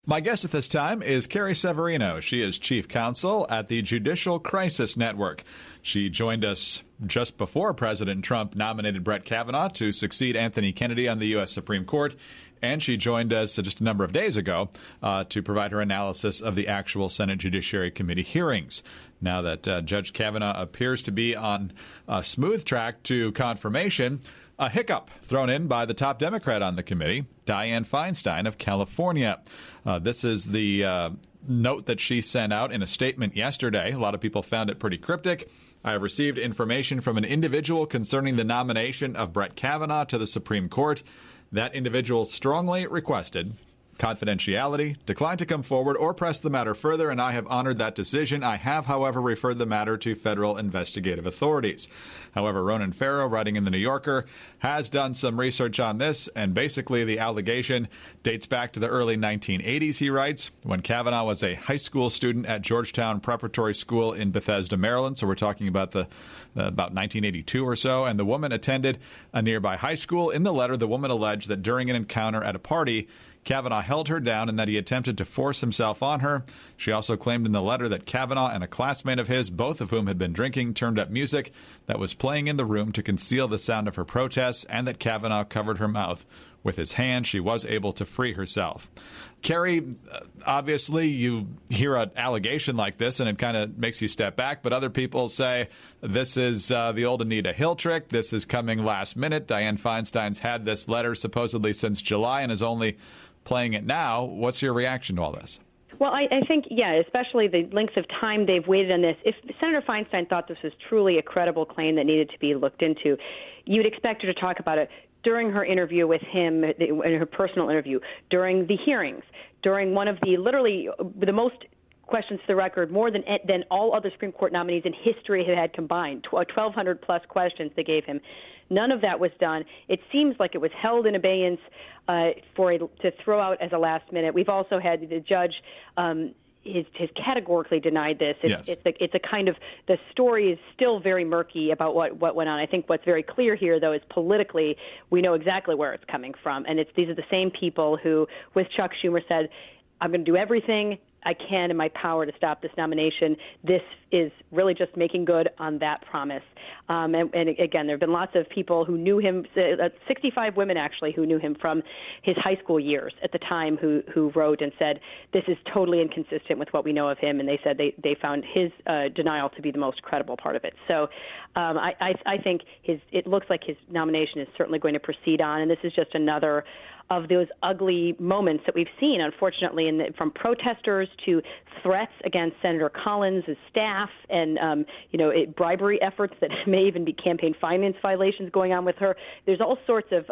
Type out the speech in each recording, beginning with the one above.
My guest at this time is Kerry Savarinos. She is chief counsel at the Judicial Crisis Network. She joined us just before President Trump nominated Brett Kavanaugh to succeed Anthony Kennedy on the U.S. Supreme Court. And she joined us just a number of days ago to provide her analysis of the actual Senate Judiciary Committee hearings. Now that Judge Kavanaugh appears to be on a smooth track to confirmation, a hiccup thrown in by the top Democrat on the committee, Dianne Feinstein of California. This is the note that she sent out in a statement yesterday. A lot of people found it pretty cryptic. I have received information from an individual concerning the nomination of Brett Kavanaugh to the Supreme Court. That individual strongly requested confidentiality, declined to come forward or press the matter further, and I have honored that decision. I have, however, referred the matter to federal investigative authorities. However, Ronan Farrow, writing in The New Yorker, has done some research on this, and basically the allegation dates back to the early 1980s, he writes, when Kavanaugh was a high school student at Georgetown Preparatory School in Bethesda, Maryland. So we're talking about about 1982 or so, and the woman attended a nearby high school. In the letter, the woman alleged that during an encounter at a party, Kavanaugh held her down and that he attempted to force himself on her. She also claimed in the letter that Kavanaugh and a classmate of his, both of whom had been drinking, turned up music that was playing in the room to conceal the sound of her protests, and that Kavanaugh covered her mouth with his hand. She was able to free herself. Kerry, obviously you hear an allegation like this and it kind of makes you step back, but other people say this is the old Anita Hill trick. This is coming last minute. Dianne Feinstein's had this letter supposedly since July and is only playing it now. What's your reaction to all this? Well, I think, especially the length of time they've waited on this. If Senator Feinstein thought this was truly a credible claim that needed to be looked into, you'd expect her to talk about it during her interview with him, in her personal interview, during the hearings, during one of literally the most questions to the record, more than all other Supreme Court nominees in history have had combined, 1,200 plus questions they gave him. None of that was done. It seems like it was held in abeyance to throw out as a last minute. We've also had the judge has categorically denied this. It's a kind of, the story is still very murky about what went on. I think what's very clear here, though, is politically we know exactly where it's coming from, and these are the same people who, with Chuck Schumer, said, "I'm going to do everything I can in my power to stop this nomination." This is really just making good on that promise. And again, there have been lots of people who knew him, 65 women actually, who knew him from his high school years at the time, who wrote and said, this is totally inconsistent with what we know of him. And they said they found his denial to be the most credible part of it. So I think it looks like his nomination is certainly going to proceed on. And this is just another of those ugly moments that we've seen, unfortunately, from protesters to threats against Senator Collins' staff and, bribery efforts that may even be campaign finance violations going on with her. There's all sorts of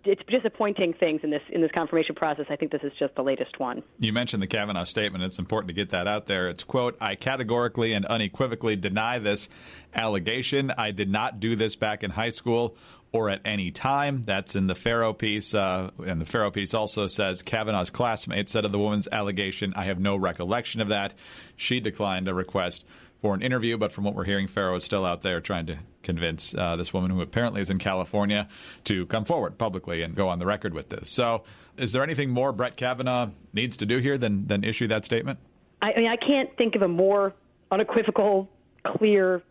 it's disappointing things in this confirmation process. I think this is just the latest one. You mentioned the Kavanaugh statement. It's important to get that out there. It's, quote, "I categorically and unequivocally deny this allegation. I did not do this back in high school or at any time." That's in the Farrow piece. And the Farrow piece also says Kavanaugh's classmate said of the woman's allegation, "I have no recollection of that." She declined a request for an interview, but from what we're hearing, Farrow is still out there trying to convince this woman, who apparently is in California, to come forward publicly and go on the record with this. So is there anything more Brett Kavanaugh needs to do here than issue that statement? I mean, I can't think of a more unequivocal, clear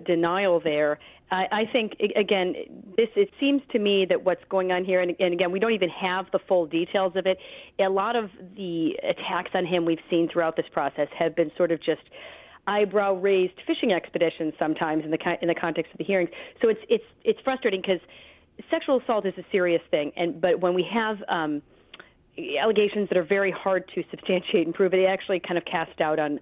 denial there. I think, again, it seems to me that what's going on here, and again, we don't even have the full details of it. A lot of the attacks on him we've seen throughout this process have been sort of just eyebrow-raised fishing expeditions sometimes in the context of the hearings. So it's frustrating because sexual assault is a serious thing, but when we have allegations that are very hard to substantiate and prove, they actually kind of cast doubt on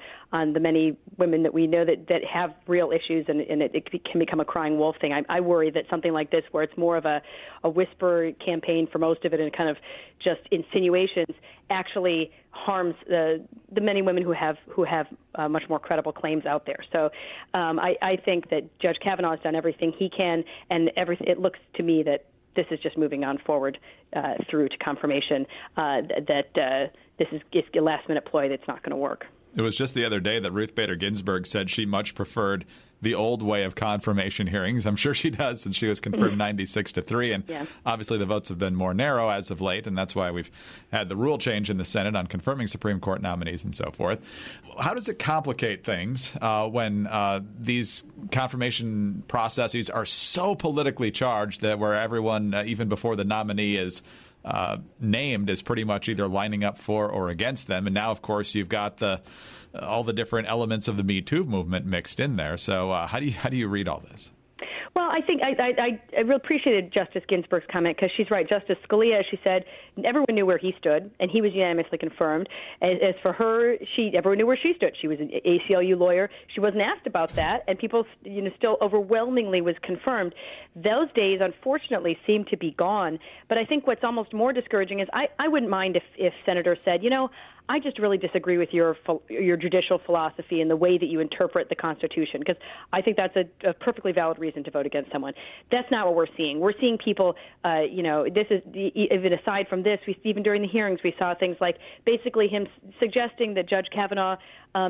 the many women that we know that have real issues, and it can become a crying wolf thing. I worry that something like this, where it's more of a whisper campaign for most of it and kind of just insinuations, actually harms the many women who have much more credible claims out there. So I think that Judge Kavanaugh has done everything he can, and it looks to me that this is just moving on forward through to confirmation that this is a last-minute ploy that's not going to work. It was just the other day that Ruth Bader Ginsburg said she much preferred the old way of confirmation hearings. I'm sure she does, since she was confirmed 96-3. And obviously the votes have been more narrow as of late, and that's why we've had the rule change in the Senate on confirming Supreme Court nominees and so forth. How does it complicate things when these confirmation processes are so politically charged that where everyone, even before the nominee is named, is pretty much either lining up for or against them? And now, of course, you've got all the different elements of the Me Too movement mixed in there. So how do you read all this? Well, I think I really appreciated Justice Ginsburg's comment, because she's right. Justice Scalia, she said, everyone knew where he stood, and he was unanimously confirmed. As for her, everyone knew where she stood. She was an ACLU lawyer. She wasn't asked about that, and people, still overwhelmingly was confirmed. Those days, unfortunately, seem to be gone. But I think what's almost more discouraging is I wouldn't mind if senators said, I just really disagree with your judicial philosophy and the way that you interpret the Constitution, because I think that's a perfectly valid reason to vote against someone. That's not what we're seeing. We're seeing people, this is, even aside from this, even during the hearings, we saw things like basically him suggesting that Judge Kavanaugh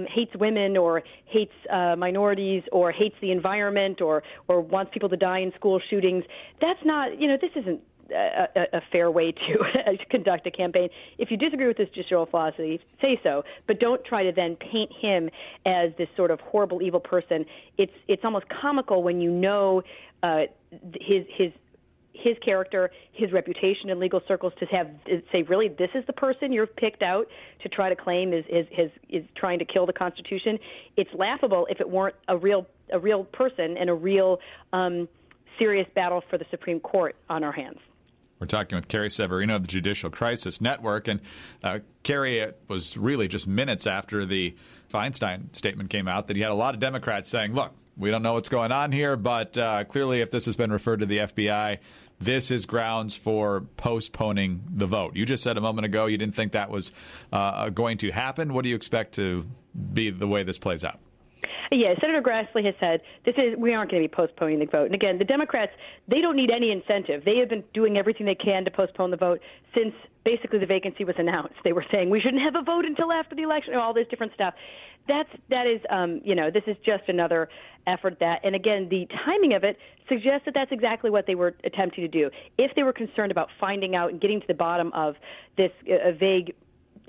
hates women or hates minorities or hates the environment or wants people to die in school shootings. That's not, this isn't a fair way to conduct a campaign. If you disagree with his judicial philosophy, say so, but don't try to then paint him as this sort of horrible, evil person. It's almost comical when his character, his reputation in legal circles, to say, really, this is the person you're picked out to try to claim is trying to kill the Constitution. It's laughable if it weren't a real person and a real serious battle for the Supreme Court on our hands. We're talking with Kerry Savarinos of the Judicial Crisis Network. And Kerry, it was really just minutes after the Feinstein statement came out that he had a lot of Democrats saying, look, we don't know what's going on here, but clearly if this has been referred to the FBI, this is grounds for postponing the vote. You just said a moment ago you didn't think that was going to happen. What do you expect to be the way this plays out? Yeah, Senator Grassley has said we aren't going to be postponing the vote. And again, the Democrats, they don't need any incentive. They have been doing everything they can to postpone the vote since basically the vacancy was announced. They were saying we shouldn't have a vote until after the election, all this different stuff. That is, this is just another effort and again, the timing of it suggests that that's exactly what they were attempting to do. If they were concerned about finding out and getting to the bottom of this vague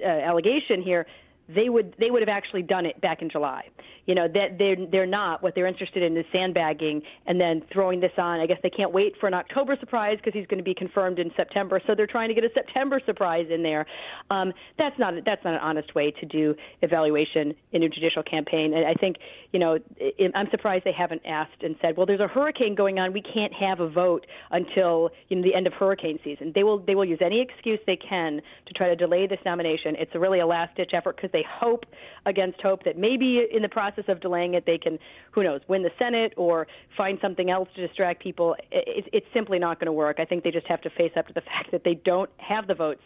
allegation here, they would have actually done it back in July. That they're not. What they're interested in is sandbagging and then throwing this on. I guess they can't wait for an October surprise because he's going to be confirmed in September. So they're trying to get a September surprise in there. That's not an honest way to do evaluation in a judicial campaign. And I think I'm surprised they haven't asked and said, well, there's a hurricane going on. We can't have a vote until the end of hurricane season. They will use any excuse they can to try to delay this nomination. It's really a last-ditch effort because they hope against hope that maybe in the process of delaying it, they can, who knows, win the Senate or find something else to distract people. It's simply not going to work. I think they just have to face up to the fact that they don't have the votes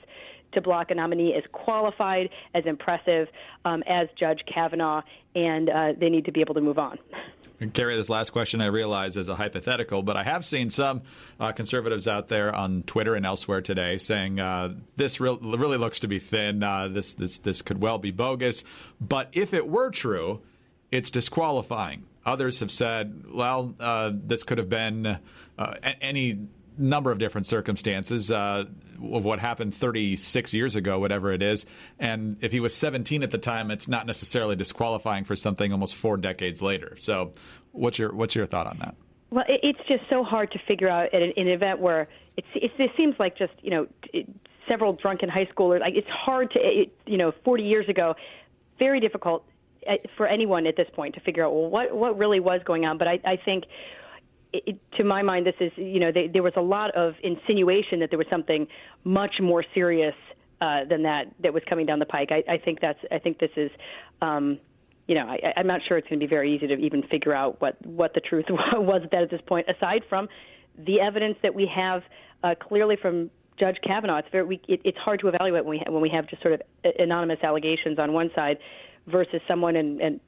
to block a nominee as qualified, as impressive as Judge Kavanaugh, and they need to be able to move on. And Kerry, this last question I realize is a hypothetical, but I have seen some conservatives out there on Twitter and elsewhere today saying this really looks to be thin. This could well be bogus. But if it were true, it's disqualifying. Others have said, well, this could have been any number of different circumstances of what happened 36 years ago, whatever it is. And if he was 17 at the time, it's not necessarily disqualifying for something almost 4 decades later. So what's your thought on that? Well, it's just so hard to figure out at an event where it seems like just, several drunken high schoolers. It's hard to, 40 years ago, very difficult for anyone at this point to figure out, well, what really was going on. But I think, to my mind, this is, there was a lot of insinuation that there was something much more serious than that was coming down the pike. I think this is, I'm not sure it's going to be very easy to even figure out what the truth was at this point, aside from the evidence that we have clearly from Judge Kavanaugh. It's hard to evaluate when we have just sort of anonymous allegations on one side versus someone and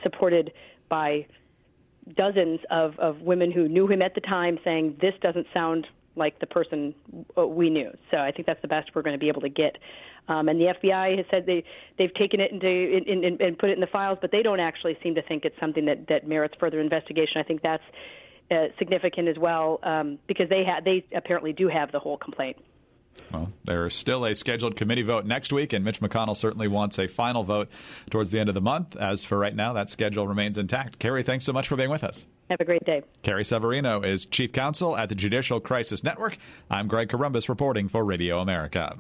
supported by dozens of women who knew him at the time saying this doesn't sound like the person we knew. So I think that's the best we're going to be able to get And the FBI has said they've taken it and put it in the files, but they don't actually seem to think it's something that merits further investigation. I think that's significant as well, because they apparently do have the whole complaint. Well, there's still a scheduled committee vote next week, and Mitch McConnell certainly wants a final vote towards the end of the month. As for right now, that schedule remains intact. Kerry, thanks so much for being with us. Have a great day. Kerry Savarinos is Chief Counsel at the Judicial Crisis Network. I'm Greg Columbus reporting for Radio America.